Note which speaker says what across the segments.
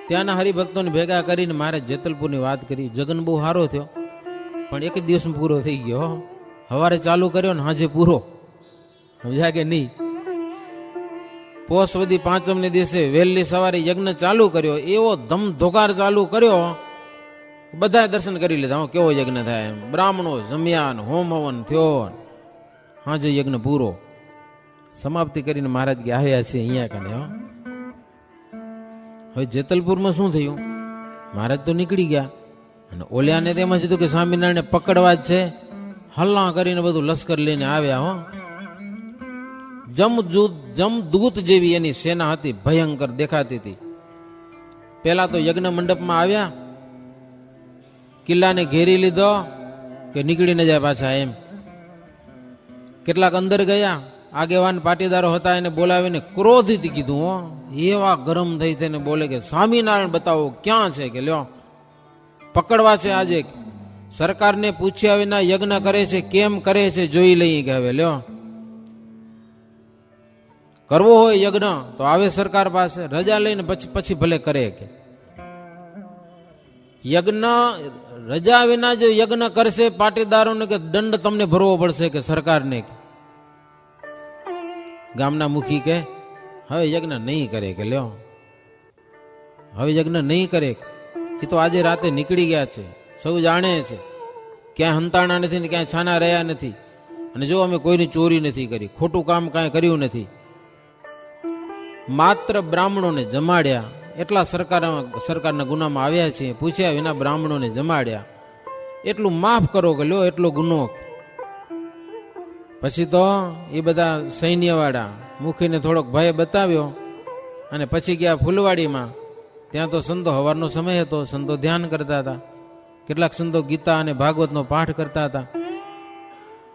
Speaker 1: ત્યાંના હરિભક્તોને ભેગા કરીને મારે જેતલપુરની વાત કરી. જગન બહુ સારો થયો, પણ એક જ દિવસમાં પૂરો થઈ ગયો. સવારે ચાલુ કર્યો ને હાજે પૂરો. સમજ્યા કે નહીં? પોષ વધી પાંચમને દિવસે વહેલી સવારે યજ્ઞ ચાલુ કર્યો, એવો ધમધોકાર ચાલુ કર્યો, બધા દર્શન કરી લીધા. કેવો યજ્ઞ થાય એમ. બ્રાહ્મણો જમ્યા, હોમ હવન થયો, હાજે યજ્ઞ પૂરો. સમાપ્તિ કરીને મહારાજ કે આવ્યા છે અહીંયા કને. હવે જેતલપુરમાં શું થયું? મહારાજ તો નીકળી ગયા અને ઓલિયાને તેમ જ હતું કે સ્વામિનારાયણ પકડવા જ છે. હલ્લા કરીને બધું લશ્કર લઈને આવ્યા. જમદૂત જેવી એની સેના હતી, ભયંકર દેખાતી હતી. પેલા તો યજ્ઞ મંડપમાં આવ્યા, કિલ્લાને ઘેરી લીધો કે નીકળી ન જાય પાછા એમ. કેટલાક અંદર ગયા, આગેવાન પાટીદારો હતા, એને બોલાવીને ક્રોધથી કીધું. એવા ગરમ થઈ થઈને બોલે કે સ્વામિનારાયણ બતાવો ક્યાં છે, કે લ્યો પકડવા છે આજે. સરકારને પૂછ્યા વિના યજ્ઞ કરે છે, કેમ કરે છે જોઈ લઈએ કે હવે લ્યો. કરવો હોય યજ્ઞ તો આવે સરકાર પાસે, રજા લઈને પછી ભલે કરે. કે યજ્ઞ રજા વિના જો યજ્ઞ કરશે પાટીદારોને કે દંડ તમને ભરવો પડશે કે સરકારને. ગામના મુખી કે હવે યજ્ઞ નહીં કરે, કે લ્યો હવે યજ્ઞ નહીં કરે. એ તો આજે રાતે નીકળી ગયા છે, સૌ જાણે છે. ક્યાંય હંતાણા નથી ને ક્યાંય છાના રહ્યા નથી. અને જો અમે કોઈની ચોરી નથી કરી, ખોટું કામ કાંઈ કર્યું નથી. માત્ર બ્રાહ્મણોને જમાડ્યા, એટલા સરકારના ગુનામાં આવ્યા છે. પૂછ્યા વિના બ્રાહ્મણોને જમાડ્યા, એટલું માફ કરો કે લ્યો એટલો ગુનો. પછી તો એ બધા સૈન્યવાળા મુખીને થોડોક ભય બતાવ્યો અને પછી ગયા ફૂલવાડીમાં. ત્યાં તો સંતો, સવારનો સમય હતો, સંતો ધ્યાન કરતા હતા. કેટલાક સંતો ગીતા અને ભાગવતનો પાઠ કરતા હતા.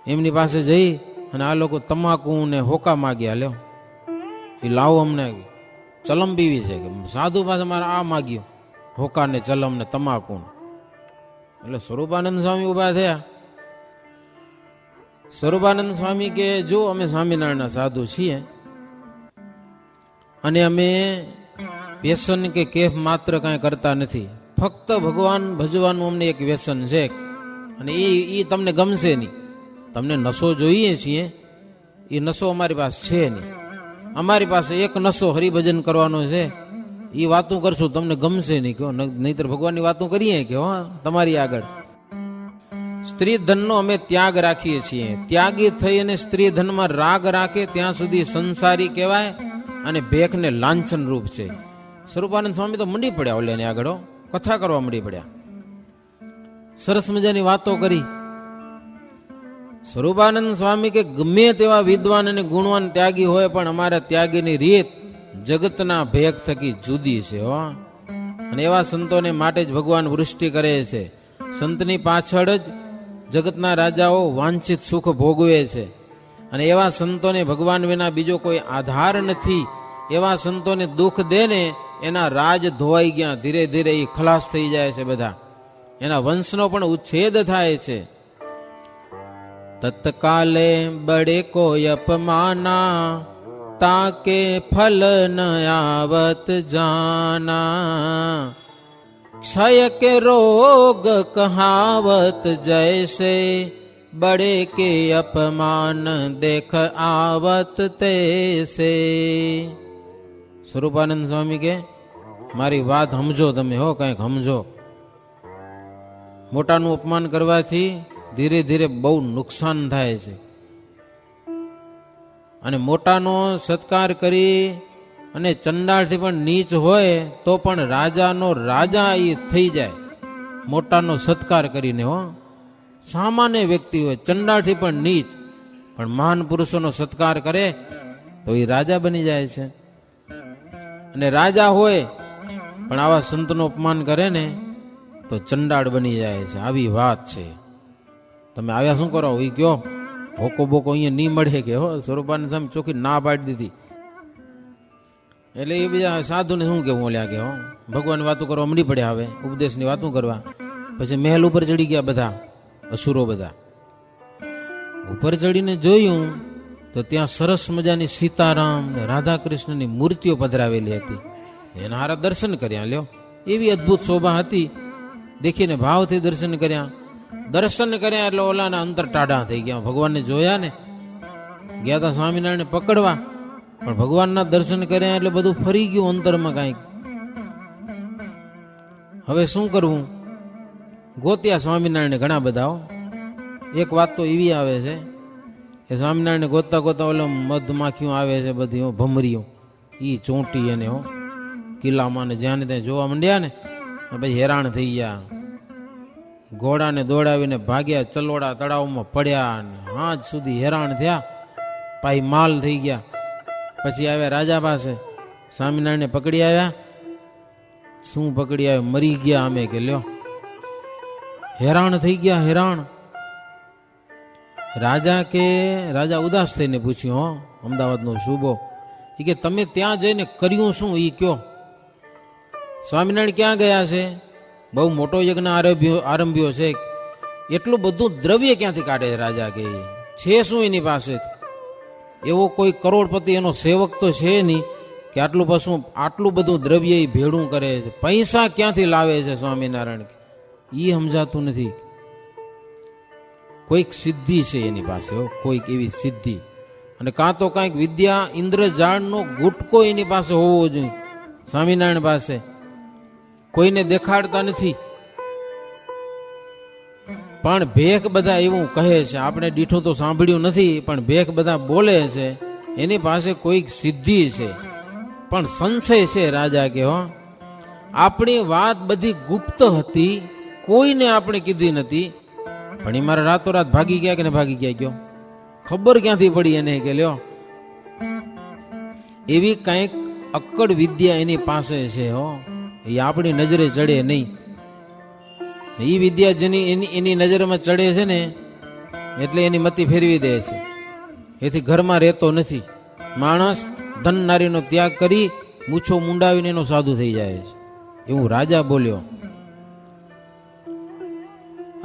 Speaker 1: એમની પાસે જઈ અને આ લોકો તમાકુ ને હોકા માગ્યા. લ્યો એ લાવો, અમને ચલમ પીવી છે. કે સાધુ પાસે મારે આ માગ્યું, હોકા ને ચલમ ને તમાકુ. એટલે સ્વરૂપાનંદ સ્વામી ઉભા થયા. સ્વરૂપાનંદ સ્વામી કે જો અમે સ્વામિનારાયણના સાધુ છીએ અને અમે વ્યસન કે કેફ માત્ર કાંઈ કરતા નથી. ફક્ત ભગવાન ભજવાનું અમને એક વ્યસન છે અને એ તમને ગમશે નહીં. તમને નશો જોઈએ છીએ, એ નશો અમારી પાસે છે નહીં. અમારી પાસે એક નશો હરિભજન કરવાનો છે. એ વાતું કરશું તમને ગમશે નહીં. કહો નહીતર ભગવાનની વાતું કરીએ કે તમારી આગળ. સ્ત્રી ધનનો અમે ત્યાગ રાખીએ છીએ. ત્યાગી થઈ અને સ્ત્રી ધનમાં રાગ રાખે ત્યાં સુધી સંસારી કહેવાય અને ભેખને લાંછન રૂપ છે. સ્વરૂપાનંદ સ્વામી તો મંડી પડ્યા ઓલ્યાની આગળ, કથા કરવા મંડી પડ્યા. સરસ મજાની વાતો કરી. સ્વરૂપાનંદ સ્વામી કે ગમે તેવા વિદ્વાન અને ગુણવાન ત્યાગી હોય, પણ અમારા ત્યાગીની રીત જગતના ભેખ થકી જુદી છે. અને એવા સંતોને માટે જ ભગવાન વૃષ્ટિ કરે છે. સંતની પાછળ જ જગતના રાજાઓ વાંછિત સુખ ભોગવે છે. અને એવા સંતોને ભગવાન વિના બીજો કોઈ આધાર નથી. એવા સંતોને દુઃખ દે ને એના રાજ ધોવાઈ ગયા. ધીરે ધીરે એ ખલાસ થઈ જાય છે. બધા એના વંશનો પણ ઉચ્છેદ થાય છે. તત્કાલે બડે કોઈ અપમાના, તાકે ફલ ન આવત જાના. क्षय के रोग कहावत जैसे, बड़े के अपमान देख आवत तैसे. સ્વરૂપાનંદ સ્વામી કે મારી વાત સમજો તમે, કંઈક સમજો. મોટાનું અપમાન કરવાથી ધીરે ધીરે બહુ નુકસાન થાય છે. અને મોટાનો સત્કાર કરી અને ચંડાળથી પણ નીચ હોય તો પણ રાજાનો રાજા એ થઈ જાય મોટાનો સત્કાર કરીને. સામાન્ય વ્યક્તિ હોય, ચંડાળથી પણ નીચ, પણ મહાન પુરુષોનો સત્કાર કરે તો એ રાજા બની જાય છે. અને રાજા હોય પણ આવા સંતનો અપમાન કરે ને તો ચંડાળ બની જાય છે. આવી વાત છે. તમે આવ્યા શું કરો? એ કયો હોકો બોકો અહીંયા નહીં મળે કે. સ્વરૂપાનંદ સ્વામી ચોખ્ખી ના પાડી દીધી. એટલે એ બીજા સાધુને શું કેવું ઓલ્યા કે ભગવાન વાતો કરવા મંડી પડ્યા. હવે ઉપદેશની વાતો કરવા. પછી મહેલ ઉપર ચડી ગયા બધા અસુરો. બધા ઉપર ચડીને જોયું તો ત્યાં સરસ મજાની સીતારામ રાધા કૃષ્ણની મૂર્તિઓ પધરાવેલી હતી. એના હારા દર્શન કર્યા. લ્યો એવી અદ્ભુત શોભા હતી. દેખીને ભાવથી દર્શન કર્યા એટલે ઓલાના અંતર ટાઢા થઈ ગયા. ભગવાનને જોયા ને, ગયા હતા સ્વામિનારાયણ પકડવા, પણ ભગવાનના દર્શન કર્યા એટલે બધું ફરી ગયું અંતરમાં કાંઈક. હવે શું કરવું? ગોત્યા સ્વામિનારાયણ ઘણા બધા. એક વાત તો એવી આવે છે કે સ્વામિનારાયણ ગોતતા ગોતતા ઓલો મધમાખીઓ આવે છે બધી ભમરીઓ, ઈ ચોંટી એને કિલ્લામાં ને જ્યાં ને ત્યાં જોવા માંડ્યા ને પછી હેરાન થઈ ગયા. ઘોડાને દોડાવીને ભાગ્યા, ચલોડા તળાવમાં પડ્યા ને હાથ સુધી હેરાન થયા, પાઈ માલ થઈ ગયા. પછી આવ્યા રાજા પાસે, સ્વામિનારાયણને પકડી આવ્યા. શું પકડી આવ્યા? મરી ગયા અમે કે લ્યો, હેરાન થઈ ગયા, હેરાન. રાજા ઉદાસ થઈને પૂછ્યું, અમદાવાદનો શુભો, એ કે તમે ત્યાં જઈને કર્યું શું ઈ કયો? સ્વામિનારાયણ ક્યાં ગયા છે? બહુ મોટો યજ્ઞ આરંભ્યો છે. એટલું બધું દ્રવ્ય ક્યાંથી કાઢે છે રાજા? કે છે શું એની પાસે? એવો કોઈ કરોડપતિ એનો સેવક તો છે નહીં કે આટલું બધું દ્રવ્ય એ ભેળું કરે છે. પૈસા ક્યાંથી લાવે છે સ્વામિનારાયણ? એ સમજાતું નથી. કોઈક સિદ્ધિ છે એની પાસે, કોઈક એવી સિદ્ધિ, અને કાં તો કાંઈક વિદ્યા ઇન્દ્રજાળનો ગુટકો એની પાસે હોવો જોઈએ સ્વામિનારાયણ પાસે. કોઈને દેખાડતા નથી, પણ ભેખ બધા એવું કહે છે. આપણે દીઠું તો સાંભળ્યું નથી, પણ ભેખ બધા બોલે છે એની પાસે કોઈક સિદ્ધિ છે. પણ સંશય છે રાજા કે આપણી વાત બધી ગુપ્ત હતી, કોઈને આપણે કીધી નથી. પણ એ મારા રાતોરાત ભાગી ગયા કે ને ભાગી ગયા ગયો? ખબર ક્યાંથી પડી એને કે લ્યો, એવી કંઈક અક્કડ વિદ્યા એની પાસે છે. એ આપણી નજરે ચડે નહીં. એ વિદ્યા જેની એની નજરમાં ચડે છે ને એટલે એની મતિ ફેરવી દે છે. એથી ઘરમાં રહેતો નથી. માણસ ધન નારીનો ત્યાગ કરી મૂછો મુંડાવીને એનો સાધુ થઈ જાય છે. એવું રાજા બોલ્યો.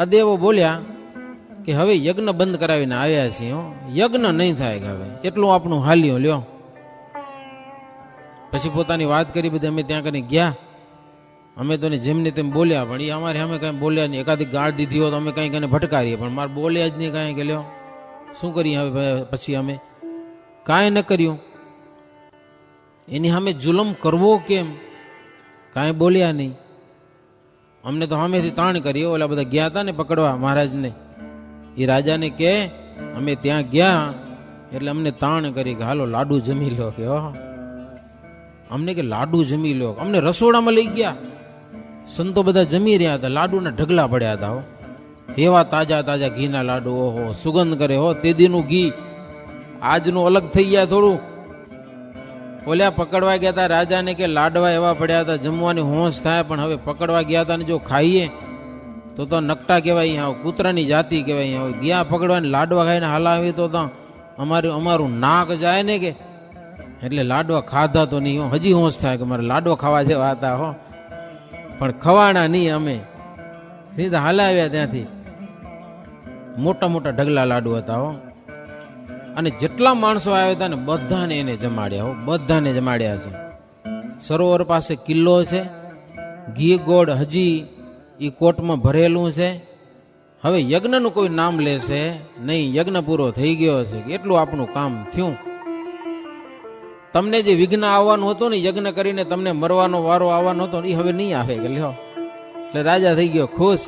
Speaker 1: અદેવો બોલ્યા કે હવે યજ્ઞ બંધ કરાવીને આવ્યા છીએ, યજ્ઞ નહીં થાય કે હવે એટલું આપણું હાલ્યો લ્યો. પછી પોતાની વાત કરી બધી. અમે ત્યાં કરીને ગયા, અમે તો જેમને તેમ બોલ્યા, પણ એ અમારે અમે કઈ બોલ્યા નહીં. એકાદી ગાળ દીધી હોત અમે કઈ કઈને ભટકારીએ, પણ મારે બોલ્યા જ નહીં કાંઈ કે લ્યો શું કરીએ હવે? પછી અમે કાંઈ ન કર્યું. એની સામે જુલમ કરવો કેમ? કાંઈ બોલ્યા નહીં. અમને તો સામેથી તાણ કરી. ઓલા બધા ગયા હતા ને પકડવા મહારાજને, એ રાજાને કે અમે ત્યાં ગયા એટલે અમને તાણ કરી કે હાલો લાડુ જમી લો. કે અમને કે લાડુ જમી લો. અમને રસોડામાં લઈ ગયા. સંતો બધા જમી રહ્યા હતા, લાડુના ઢગલા પડ્યા હતા. એવા તાજા તાજા ઘીના લાડુ, ઓહો સુગંધ કરે. તેદીનું ઘી આજનું અલગ થઈ ગયા થોડું. ઓલ્યા પકડવા ગયા હતા રાજાને કે લાડવા એવા પડ્યા હતા, જમવાની હોંશ થાય. પણ હવે પકડવા ગયા હતા ને જો ખાઈએ તો નકટા કહેવાય, કૂતરાની જાતિ કહેવાય. ગયા પકડવાને લાડવા ખાઈને હલાવી તો અમારું નાક જાય ને કે. એટલે લાડવા ખાધા તો નહીં. હજી હોંશ થાય કે મારે લાડવા ખાવા જેવા હતા, પણ ખવાના નહીં. અમે સીધા હલાવ્યા ત્યાંથી. મોટા મોટા ઢગલા લાડુ હતા. અને જેટલા માણસો આવ્યા હતા ને બધાને એને જમાડ્યા. બધાને જમાડ્યા છે. સરોવર પાસે કિલ્લો છે, ઘી ગોળ હજી એ કોટમાં ભરેલું છે. હવે યજ્ઞનું કોઈ નામ લેશે નહીં. યજ્ઞ પૂરો થઈ ગયો છે, એટલું આપણું કામ થયું. તમને જે વિઘ્ન આવવાનું હતું ને યજ્ઞ કરીને તમને મરવાનો વારો આવવાનો હતો એ હવે નહીં આવે કે લ્યો. એટલે રાજા થઈ ગયો ખુશ.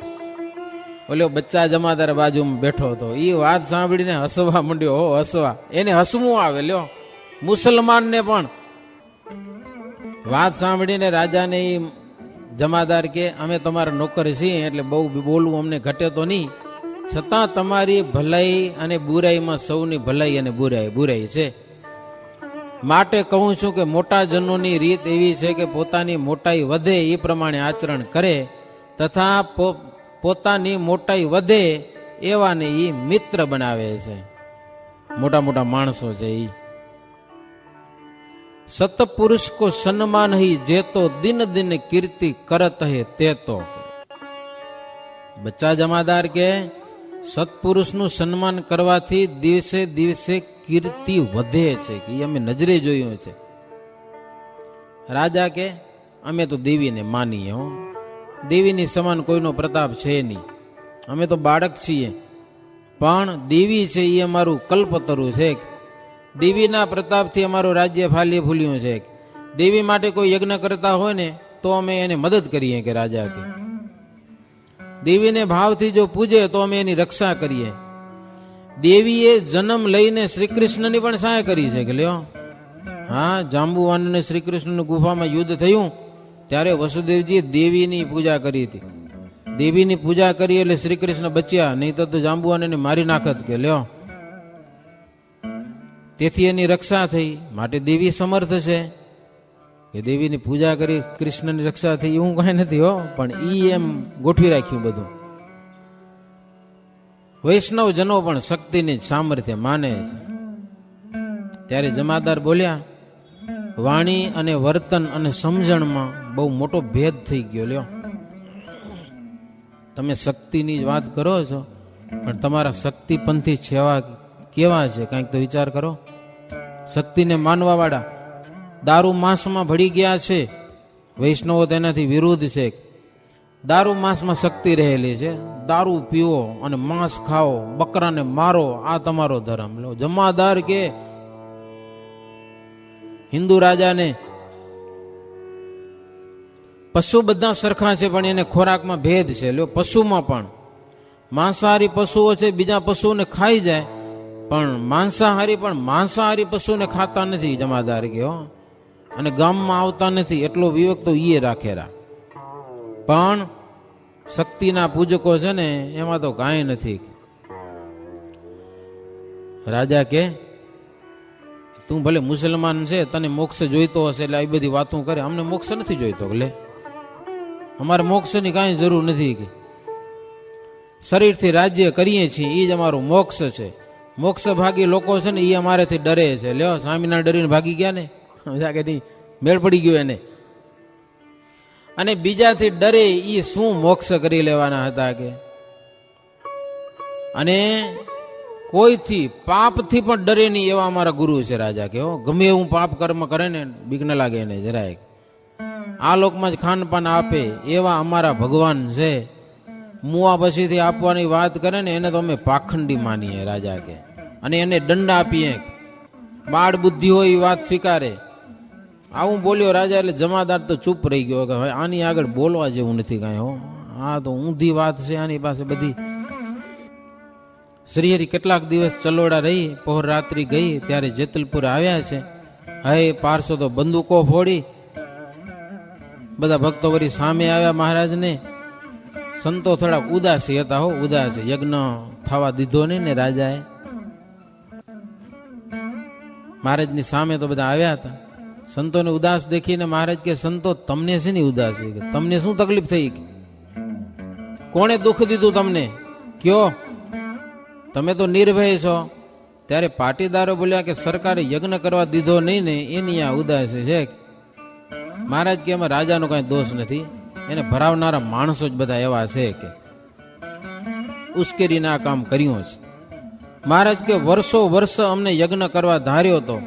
Speaker 1: ઓલો બચ્ચા જમાદાર બાજુમાં બેઠો હતો, એ વાત સાંભળીને હસવા માંડ્યો. હસવા એને હસવું આવે લ્યો. મુસલમાનને પણ વાત સાંભળીને રાજાને એ જમાદાર કે અમે તમારા નોકર છીએ એટલે બહુ બોલવું અમને ઘટે તો નહીં, છતાં તમારી ભલાઈ અને બુરાઈમાં સૌની ભલાઈ અને બુરાઈ છે. માટે કહું છું કે મોટા જનોની રીત એવી છે કે પોતાની મોટાઈ વધે એ પ્રમાણે આચરણ કરે, તથા પોતાની મોટાઈ વધે એવાને એ મિત્ર બનાવે છે. મોટા મોટા માણસો છે એ. સતપુરુષ કો સન્માન હી જેતો દિન દિન કીર્તિ કરત હે તેતો. બચ્ચા જમાદાર કે સત્પુરુષનું સન્માન કરવાથી દિવસે દિવસે કીર્તિ વધે છે કે અમે નજરે જોયું છે. રાજા કે અમે તો દેવીને માનીએ હો, દેવીની સમાન કોઈનો પ્રતાપ છે નહીં. અમે તો બાળક છીએ, પણ દેવી છે એ અમારું કલ્પતરું છે. દેવીના પ્રતાપથી અમારું રાજ્ય ફાલી ફૂલ્યું છે. દેવી માટે કોઈ યજ્ઞ કરતા હોય ને તો અમે એને મદદ કરીએ કે રાજા કે દેવીને ભાવથી જો પૂજે તો અમે એની રક્ષા કરીએ. દેવીએ જન્મ લઈને શ્રી કૃષ્ણની પણ સહાય કરી છે કે લ્યો. હા, જાંબુવાન અને શ્રી કૃષ્ણની ગુફામાં યુદ્ધ થયું ત્યારે વસુદેવજીએ દેવીની પૂજા કરી હતી. દેવીની પૂજા કરી એટલે શ્રી કૃષ્ણ બચ્યા, નહીં તો જાંબુવાન એને મારી નાખત કે લ્યો. તેથી એની રક્ષા થઈ. માટે દેવી સમર્થ છે કે દેવીની પૂજા કરી કૃષ્ણની રક્ષા થઈ એવું કઈ નથી હો, પણ ઈ એમ ગોઠવી રાખ્યું બધું. વૈષ્ણવ જનો પણ શક્તિની સામર્થ્ય માને છે. ત્યારે જમાદાર બોલ્યા, વાણી અને વર્તન અને સમજણમાં બહુ મોટો ભેદ થઈ ગયો. લ્યો, તમે શક્તિની વાત કરો છો, પણ તમારા શક્તિપંથી છેવા કેવા છે કંઈક તો વિચાર કરો. શક્તિને માનવા વાળા દારૂ માંસમાં ભળી ગયા છે. વૈષ્ણવો તેનાથી વિરુદ્ધ છે. દારૂ માંસમાં શક્તિ રહેલી છે. દારૂ પીવો અને માંસ ખાઓ, બકરાને મારો, આ તમારો ધર્મ. લો, જમાદાર કે હિન્દુ રાજાને પશુ બધા સરખા છે, પણ એને ખોરાકમાં ભેદ છે. લ્યો, પશુમાં પણ માંસાહારી પશુઓ છે, બીજા પશુઓને ખાઈ જાય, પણ માંસાહારી પશુને ખાતા નથી જમાદાર કે હો, અને ગામમાં આવતા નથી. એટલો વિવેક તો ઈએ રાખેલા. પણ શક્તિના પૂજકો છે ને એમાં તો કાંઈ નથી. રાજા કે તું ભલે મુસલમાન છે, તને મોક્ષ જોઈતો હશે એટલે આવી બધી વાતો કરે. અમને મોક્ષ નથી જોઈતો. લે, અમારે મોક્ષની કાંઈ જરૂર નથી. કે શરીરથી રાજ્ય કરીએ છીએ એ જ અમારું મોક્ષ છે. મોક્ષ ભાગી લોકો છે ને એ અમારેથી ડરે છે. લ્યો, સ્વામિનારાયણ ડરીને ભાગી ગયા ને, કે નહીં, મેળ પડી ગયો એને. અને બીજાથી ડરે એ શું મોક્ષ કરી લેવાના હતા કે. અને કોઈથી પાપથી પણ ડરે નહીં એવા અમારા ગુરુ છે રાજા કે હો. ગમે એવું પાપ કર્મ કરે ને બીક ન લાગે એને જરાય. આ લોકમાં જ ખાનપાન આપે એવા અમારા ભગવાન છે. મુવા પછીથી આપવાની વાત કરે ને એને તો અમે પાખંડી માનીએ રાજા કે, અને એને દંડ આપીએ. બાળ બુદ્ધિ હોય એ વાત સ્વીકારે. આવું બોલ્યો રાજા એટલે જમાદાર તો ચૂપ રહી ગયો કે હવે આની આગળ બોલવા જેવું નથી કાંઈ હો. આ તો ઊંધી વાત છે આની પાસે બધી. શ્રીહરિ કેટલાક દિવસ ચલોડા રહી, પહોર રાત્રિ ગઈ ત્યારે જેતલપુર આવ્યા છે. હે પારસો તો બંદૂકો ફોડી. બધા ભક્તો વળી સામે આવ્યા મહારાજને. સંતો થોડા ઉદાસી હતા હો, ઉદાસી. યજ્ઞ થવા દીધો નહીં ને રાજાએ. મહારાજની સામે તો બધા આવ્યા હતા. સંતોને ઉદાસ દેખીને મહારાજ કે સંતો તમને શેની ઉદાસી, કે તમને શું તકલીફ થઈ, કોણે દુઃખ દીધું તમને કયો, તમે તો નિર્ભય છો. ત્યારે પાટીદારો બોલ્યા કે સરકારે યજ્ઞ કરવા દીધો નહીં ને એની આ ઉદાસી છે. મહારાજ કે એમાં રાજાનો કઈ દોષ નથી, એને ભરાવનારા માણસો જ બધા એવા છે કે ઉશ્કેરીને આ કામ કર્યું છે. મહારાજ કે વર્ષો વર્ષ અમને યજ્ઞ કરવા ધાર્યો હતો.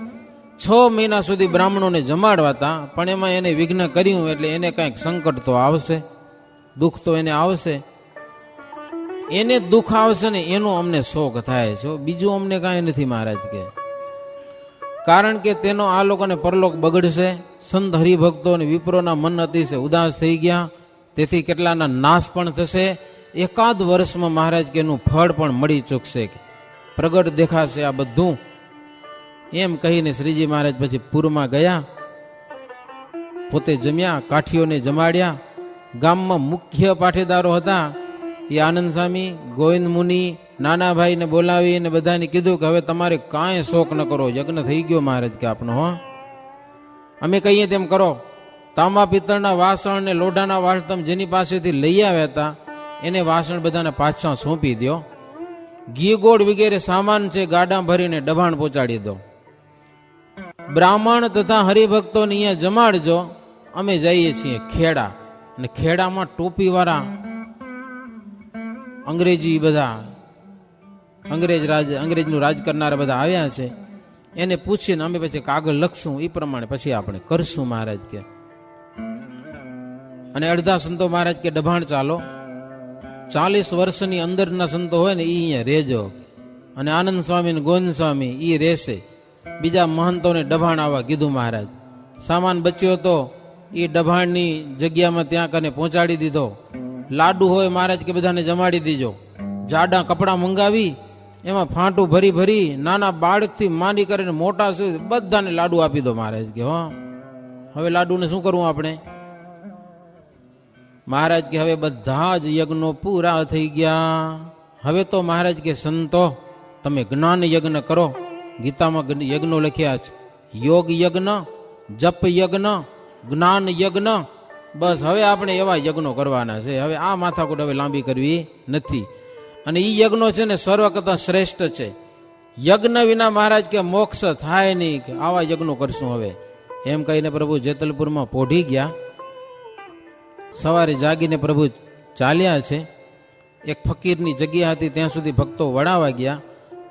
Speaker 1: 6 મહિના સુધી બ્રાહ્મણોને જમાડવાતા, પણ એમાં એને વિઘ્ન કર્યું એટલે એને કંઈક સંકટ તો આવશે, દુઃખ તો એને આવશે. એને દુઃખ આવશે ને એનો અમને શોક થાય છે, બીજું અમને કાંઈ નથી મહારાજ કે. કારણ કે તેનો આ લોકોને પરલોક બગડશે. સંત હરિભક્તો અને વિપ્રોના મન અતિશય ઉદાસ થઈ ગયા, તેથી કેટલાના નાશ પણ થશે. એકાદ વર્ષમાં મહારાજ કે એનું ફળ પણ મળી ચૂકશે, પ્રગટ દેખાશે આ બધું. એમ કહીને શ્રીજી મહારાજ પછી પૂરમાં ગયા. પોતે જમ્યા, કાઠીઓને જમાડ્યા. ગામમાં મુખ્ય પાટીદારો હતા એ આનંદ સ્વામી, ગોવિંદ મુનિ, નાનાભાઈને બોલાવીને બધાને કીધું કે હવે તમારે કાંઈ શોક ન કરો, યજ્ઞ થઈ ગયો મહારાજ કે આપનો. હો, અમે કહીએ તેમ કરો. તાંબા પિત્તળના વાસણ ને લોઢાના વાસણ જેની પાસેથી લઈ આવ્યા હતા એને વાસણ બધાને પાછા સોંપી દો. ઘી ગોળ વગેરે સામાન છે ગાડા ભરીને ડભાણ પહોંચાડી દો. બ્રાહ્મણ તથા હરિભક્તોને અહીંયા જમાડજો. અમે જઈએ છીએ ખેડા, અને ખેડામાં ટોપી વાળા અંગ્રેજી બધા અંગ્રેજનું રાજ કરનારા બધા આવ્યા છે. એને પૂછીને અમે પછી કાગળ લખશું, એ પ્રમાણે પછી આપણે કરશું મહારાજ કે. અને અડધા સંતો મહારાજ કે ડભાણ ચાલો, 40 વર્ષની અંદરના સંતો હોય ને એ અહીંયા રહેજો, અને આનંદ સ્વામી ને ગોવિંદ સ્વામી એ રહેશે. બીજા મહંતોને ડભાણ આવવા કીધું મહારાજ. સામાન બચ્યો તો એ ડભાણની જગ્યામાં ત્યાં કને પહોંચાડી દીધો. લાડુ હોય મહારાજ કે બધાને જમાડી દીજો. જાડા કપડાં મંગાવી એમાં ફાંટું ભરી ભરી નાના બાળકથી માંડી કરીને મોટા સુધી બધાને લાડુ આપી દો મહારાજ કે. હવે લાડુને શું કરવું આપણે? મહારાજ કે હવે બધા જ યજ્ઞો પૂરા થઈ ગયા. હવે તો મહારાજ કે સંતો તમે જ્ઞાન યજ્ઞ કરો. ગીતામાં યજ્ઞો લખ્યા છે, યોગ યજ્ઞ, જપ યજ્ઞ, જ્ઞાન યજ્ઞ. બસ હવે આપણે એવા યજ્ઞો કરવાના છે. હવે આ માથાકૂટ હવે લાંબી કરવી નથી. અને ઈ યજ્ઞો છે ને સર્વ કરતા શ્રેષ્ઠ છે. યજ્ઞ વિના મહારાજ કે મોક્ષ થાય નહીં, કે આવા યજ્ઞો કરશું હવે. એમ કહીને પ્રભુ જેતલપુરમાં પોઢી ગયા. સવારે જાગીને પ્રભુ ચાલ્યા છે. એક ફકીરની જગ્યા હતી ત્યાં સુધી ભક્તો વળાવા ગયા.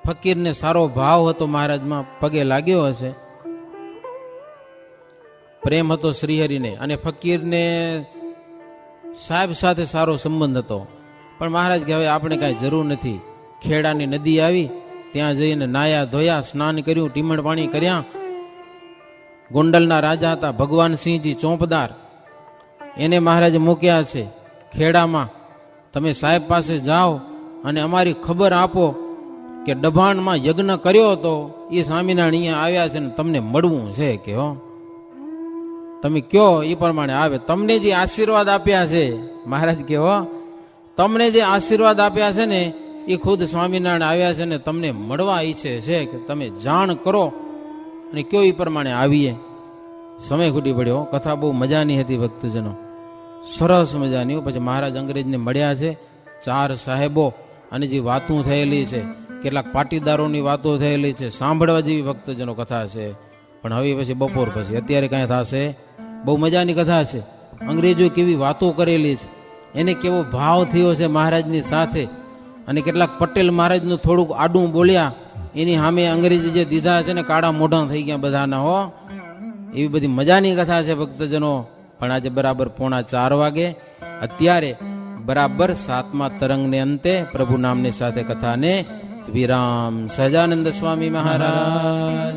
Speaker 1: ફકીરને સારો ભાવ હતો મહારાજમાં, પગે લાગ્યો હશે, પ્રેમ હતો શ્રીહરિને, અને ફકીરને સાહેબ સાથે સારો સંબંધ હતો. પણ મહારાજ કે હવે આપણે કાંઈ જરૂર નથી. ખેડાની નદી આવી, ત્યાં જઈને નાયા ધોયા, સ્નાન કર્યું, ટીમણ પાણી કર્યા. ગોંડલના રાજા હતા ભગવાનસિંહજી ચોંપદાર, એને મહારાજે મૂક્યા છે ખેડામાં. તમે સાહેબ પાસે જાઓ અને અમારી ખબર આપો કે ડભાણમાં યજ્ઞ કર્યો હતો, એ સ્વામિનારાયણ અહીંયા આવ્યા છે ને તમને મળવું છે કે તમે કયો એ પ્રમાણે આવે. તમને જે આશીર્વાદ આપ્યા છે મહારાજ કે તમને જે આશીર્વાદ આપ્યા છે ને એ ખુદ સ્વામિનારાયણ આવ્યા છે ને તમને મળવા ઈચ્છે છે કે તમે જાણ કરો અને કયો એ પ્રમાણે આવીએ. સમય ખૂટી પડ્યો. કથા બહુ મજાની હતી ભક્તજનો, સરસ મજાની. પછી મહારાજ અંગ્રેજને મળ્યા છે, 4 સાહેબો, અને જે વાતો થયેલી છે, કેટલાક પાટીદારોની વાતો થયેલી છે, સાંભળવા જેવી ભક્તજનો કથા છે. પણ હવે પછી બપોર પછી, અત્યારે કાંઈ થશે? બહુ મજાની કથા છે. અંગ્રેજો કેવી વાતો કરેલી છે, એને કેવો ભાવ થયો છે મહારાજની સાથે. અને કેટલાક પટેલ મહારાજનું થોડુંક આડું બોલ્યા, એની સામે અંગ્રેજી જે દીધા છે ને કાળા મોઢા થઈ ગયા બધાના. એવી બધી મજાની કથા છે ભક્તજનો. પણ આજે બરાબર 3:45 વાગે, અત્યારે બરાબર 7મા તરંગને અંતે પ્રભુ નામની સાથે કથાને વિરામ. સહજાનંદ સ્વામી મહારાજ